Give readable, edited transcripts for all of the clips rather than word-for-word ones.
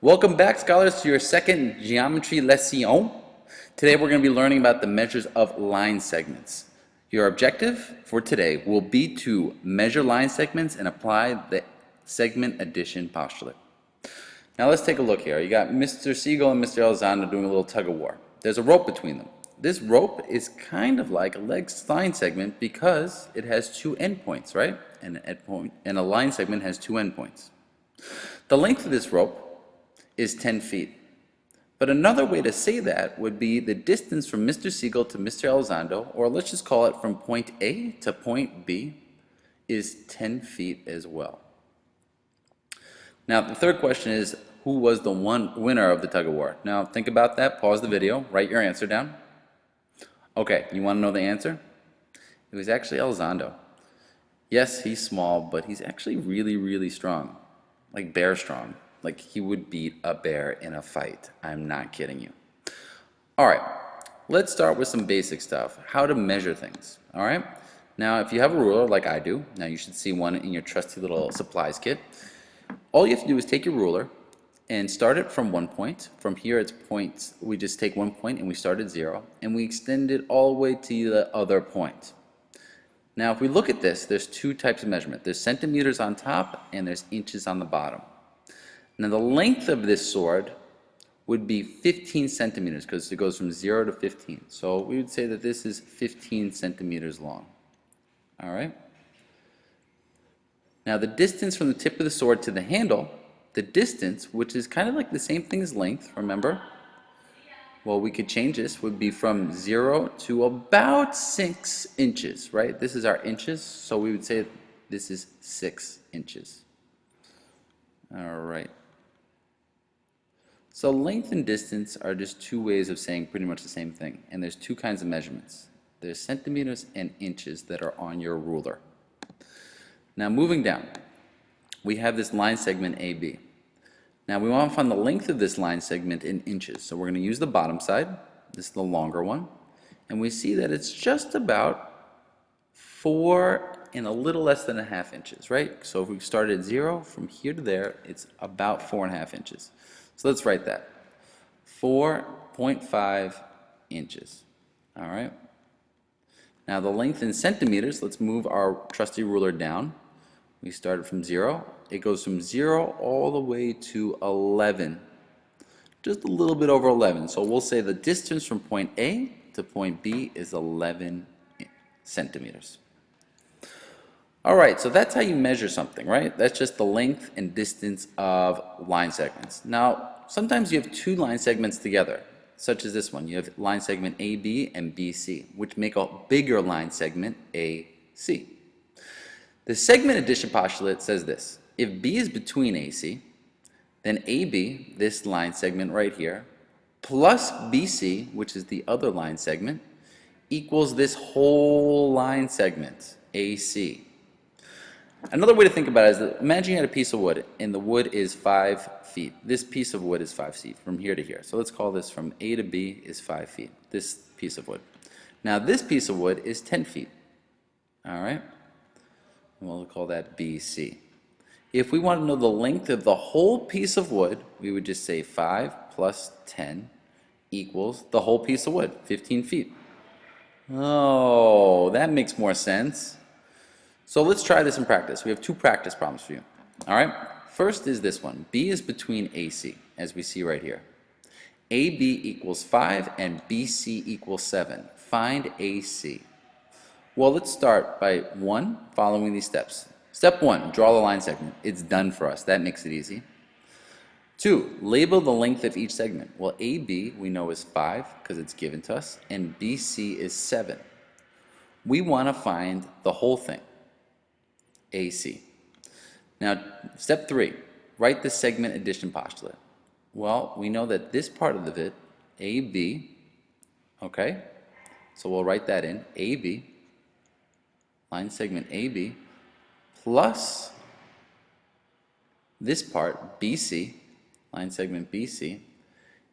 Welcome back, scholars, to your second geometry lesson. Today we're going to be learning about the measures of line segments. Your objective for today will be to measure line segments and apply the segment addition postulate. Now let's take a look here. You got Mr. Siegel and Mr. Elizondo doing a little tug of war. There's a rope between them. This rope is kind of like a line segment because it has two endpoints, right? And a line segment has two endpoints. The length of this rope is 10 feet. But another way to say that would be the distance from Mr. Siegel to Mr. Elizondo, or let's just call it from point A to point B, is 10 feet as well. Now, the third question is, who was the winner of the tug of war? Now, think about that, pause the video, write your answer down. Okay, you want to know the answer? It was actually Elizondo. Yes, he's small, but he's actually really, really strong, like bear strong. Like he would beat a bear in a fight. I'm not kidding you. All right, let's start with some basic stuff. How to measure things, all right? Now, if you have a ruler like I do, now you should see one in your trusty little supplies kit. All you have to do is take your ruler and start it from one point. From here, it's points. We just take one point and we start at 0, and we extend it all the way to the other point. Now, if we look at this, there's two types of measurement. There's centimeters on top and there's inches on the bottom. Now the length of this sword would be 15 centimeters because it goes from 0 to 15. So we would say that this is 15 centimeters long. All right? Now the distance from the tip of the sword to the handle, the distance, which is kind of like the same thing as length, remember? Well, we could change this, would be from 0 to about 6 inches, right? This is our inches, so we would say this is 6 inches. All right. So length and distance are just two ways of saying pretty much the same thing. And there's two kinds of measurements. There's centimeters and inches that are on your ruler. Now moving down, we have this line segment AB. Now we want to find the length of this line segment in inches. So we're going to use the bottom side. This is the longer one. And we see that it's just about 4 and a little less than 1/2 inches, right? So if we start at 0, from here to there, it's about 4.5 inches. So let's write that. 4.5 inches. All right. Now the length in centimeters, let's move our trusty ruler down. We started from 0. It goes from 0 all the way to 11. Just a little bit over 11. So we'll say the distance from point A to point B is 11 centimeters. All right, so that's how you measure something, right? That's just the length and distance of line segments. Now, sometimes you have two line segments together, such as this one. You have line segment AB and BC, which make a bigger line segment AC. The segment addition postulate says this. If B is between AC, then AB, this line segment right here, plus BC, which is the other line segment, equals this whole line segment, AC. Another way to think about it is that imagine you had a piece of wood and the wood is 5 feet. This piece of wood is 5 feet from here to here. So let's call this from A to B is 5 feet, this piece of wood. Now this piece of wood is 10 feet. All right? And we'll call that BC. If we want to know the length of the whole piece of wood, we would just say 5 plus 10 equals the whole piece of wood, 15 feet. Oh, that makes more sense. So let's try this in practice. We have two practice problems for you. All right? First is this one. B is between AC, as we see right here. AB equals 5 and BC equals 7. Find AC. Well, let's start by following these steps. Step 1, draw the line segment. It's done for us. That makes it easy. 2, label the length of each segment. Well, AB we know is 5 because it's given to us, and BC is 7. We want to find the whole thing. AC. Now, step 3, write the segment addition postulate. Well, we know that this part of it, AB, okay, so we'll write that in, AB, line segment AB, plus this part, BC, line segment BC,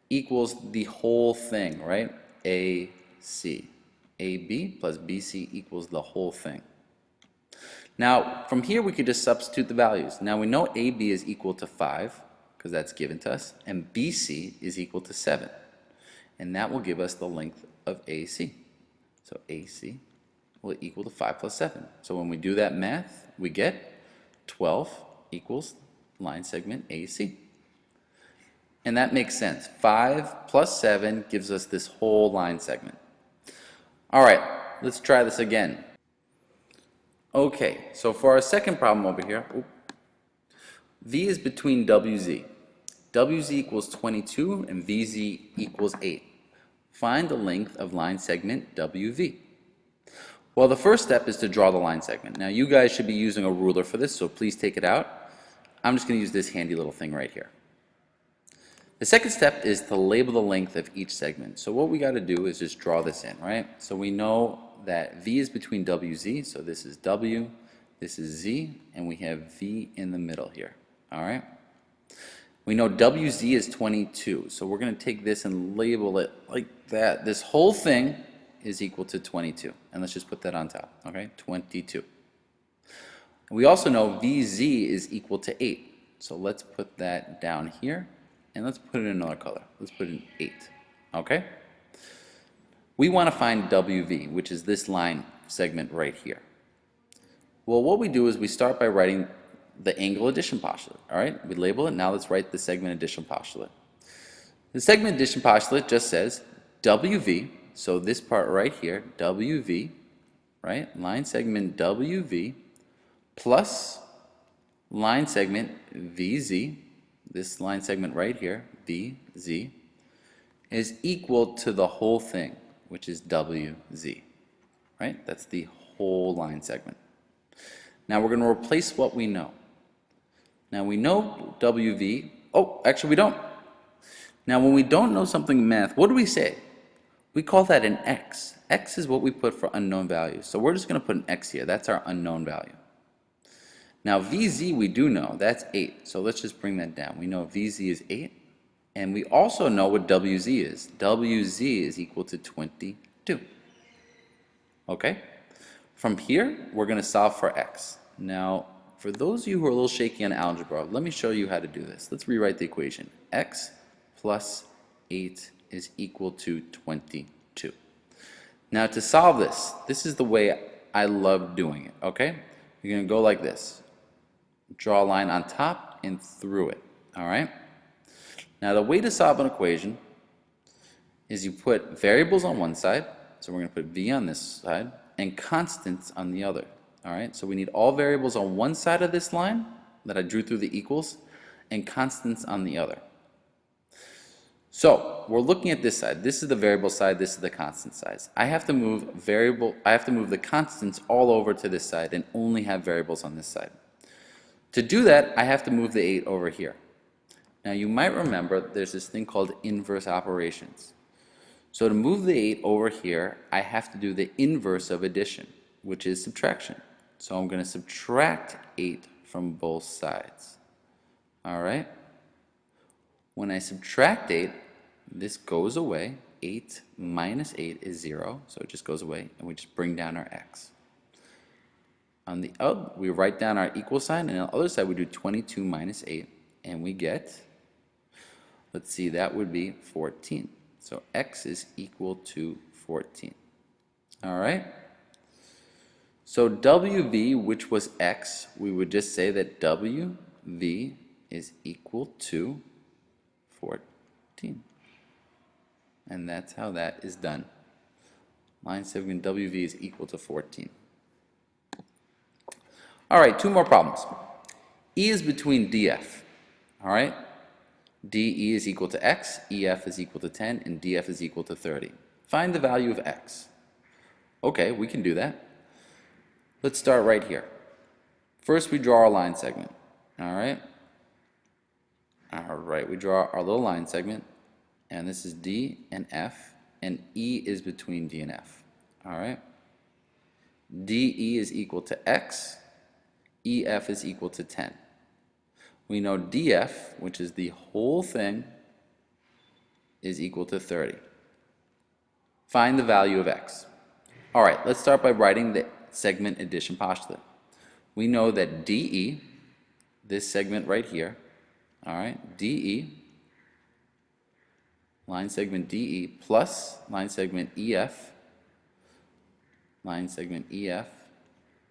equals the whole thing, right? AC. AB plus BC equals the whole thing. Now, from here we could just substitute the values. Now we know AB is equal to 5, because that's given to us, and BC is equal to 7. And that will give us the length of AC. So AC will equal to 5 plus 7. So when we do that math, we get 12 equals line segment AC. And that makes sense. 5 plus 7 gives us this whole line segment. All right, let's try this again. Okay, so for our second problem over here, V is between WZ. WZ equals 22 and VZ equals 8. Find the length of line segment WV. Well, the first step is to draw the line segment. Now, you guys should be using a ruler for this, so please take it out. I'm just going to use this handy little thing right here. The second step is to label the length of each segment. So what we got to do is just draw this in, right? So we know that V is between WZ, so this is W, this is Z, and we have V in the middle here, all right? We know WZ is 22, so we're going to take this and label it like that. This whole thing is equal to 22, and let's just put that on top, okay? 22. We also know VZ is equal to 8, so let's put that down here, and let's put it in another color. Let's put in 8, okay? We want to find WV, which is this line segment right here. Well, what we do is we start by writing the angle addition postulate, all right? We label it. Now let's write the segment addition postulate. The segment addition postulate just says WV, so this part right here, WV, right? Line segment WV plus line segment VZ, this line segment right here, VZ, is equal to the whole thing, which is WZ, right? That's the whole line segment. Now we're going to replace what we know. Now we know WV, oh, actually we don't. Now when we don't know something in math, what do we say? We call that an X. X is what we put for unknown values. So we're just going to put an X here. That's our unknown value. Now VZ we do know, that's 8. So let's just bring that down. We know VZ is 8. And we also know what WZ is. WZ is equal to 22. Okay? From here, we're going to solve for X. Now, for those of you who are a little shaky on algebra, let me show you how to do this. Let's rewrite the equation. X plus 8 is equal to 22. Now, to solve this, this is the way I love doing it. Okay? You're going to go like this. Draw a line on top and through it. All right? Now the way to solve an equation is you put variables on one side, so we're going to put V on this side, and constants on the other. All right, so we need all variables on one side of this line that I drew through the equals, and constants on the other. So we're looking at this side. This is the variable side, this is the constant side. I have to move the constants all over to this side and only have variables on this side. To do that, I have to move the 8 over here. Now you might remember there's this thing called inverse operations. So to move the 8 over here, I have to do the inverse of addition, which is subtraction. So I'm going to subtract 8 from both sides. All right? When I subtract 8, this goes away. 8 minus 8 is 0, so it just goes away, and we just bring down our x. On the other, we write down our equal sign, and on the other side we do 22 minus 8, and we get, let's see, that would be 14. So x is equal to 14. All right? So WV, which was x, we would just say that WV is equal to 14. And that's how that is done. Line segment WV is equal to 14. All right, 2 more problems. E is between DF. All right? DE is equal to x, EF is equal to 10, and DF is equal to 30. Find the value of x. Okay, we can do that. Let's start right here. First, we draw our line segment. All right? All right, we draw our little line segment, and this is D and F, and E is between D and F. All right? DE is equal to x, EF is equal to 10. We know DF, which is the whole thing, is equal to 30. Find the value of x. All right, let's start by writing the segment addition postulate. We know that DE, this segment right here, all right, DE, line segment DE plus line segment EF,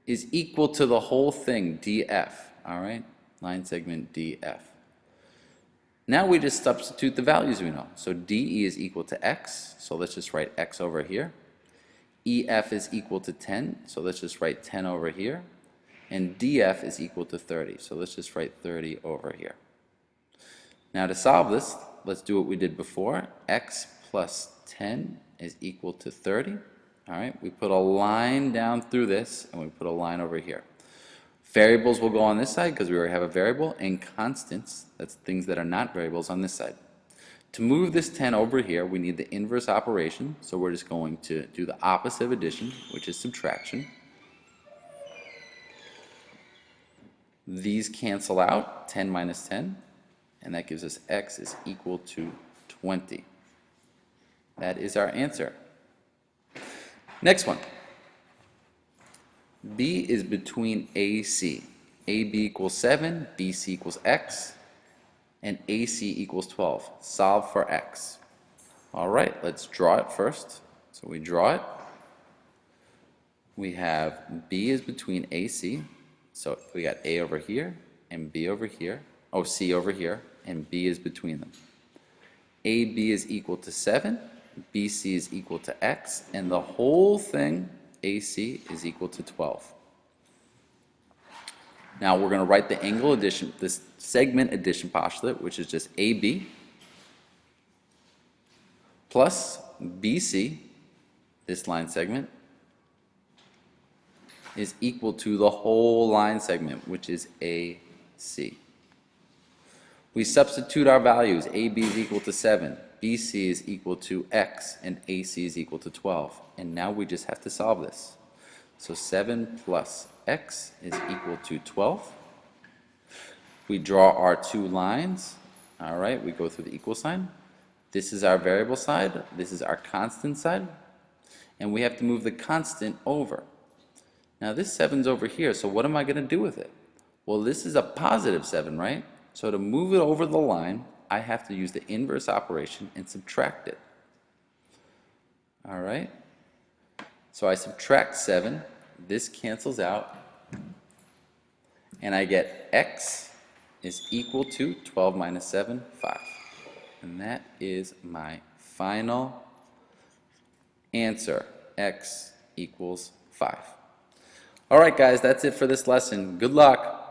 is equal to the whole thing, DF, all right, line segment DF. Now we just substitute the values we know. So DE is equal to X, so let's just write X over here. EF is equal to 10, so let's just write 10 over here. And DF is equal to 30, so let's just write 30 over here. Now to solve this, let's do what we did before. X plus 10 is equal to 30. All right, we put a line down through this, and we put a line over here. Variables will go on this side because we already have a variable, and constants, that's things that are not variables, on this side. To move this 10 over here, we need the inverse operation, so we're just going to do the opposite of addition, which is subtraction. These cancel out, 10 minus 10, and that gives us X is equal to 20. That is our answer. Next one. B is between AC. AB equals 7, BC equals X, and AC equals 12. Solve for X. All right, let's draw it first. So we draw it. We have B is between AC. So we got A over here and B over here. Oh, C over here, and B is between them. AB is equal to 7, BC is equal to X, and the whole thing, AC, is equal to 12. Now we're going to write the angle addition, this segment addition postulate, which is just AB plus BC, this line segment, is equal to the whole line segment, which is AC. We substitute our values. AB is equal to 7, BC is equal to X, and AC is equal to 12. And now we just have to solve this. So 7 plus X is equal to 12. We draw our two lines. All right, we go through the equal sign. This is our variable side. This is our constant side. And we have to move the constant over. Now this 7's over here, so what am I going to do with it? Well, this is a positive 7, right? So to move it over the line, I have to use the inverse operation and subtract it. All right? So I subtract 7. This cancels out. And I get X is equal to 12 minus 7, 5. And that is my final answer. X equals 5. All right, guys, that's it for this lesson. Good luck.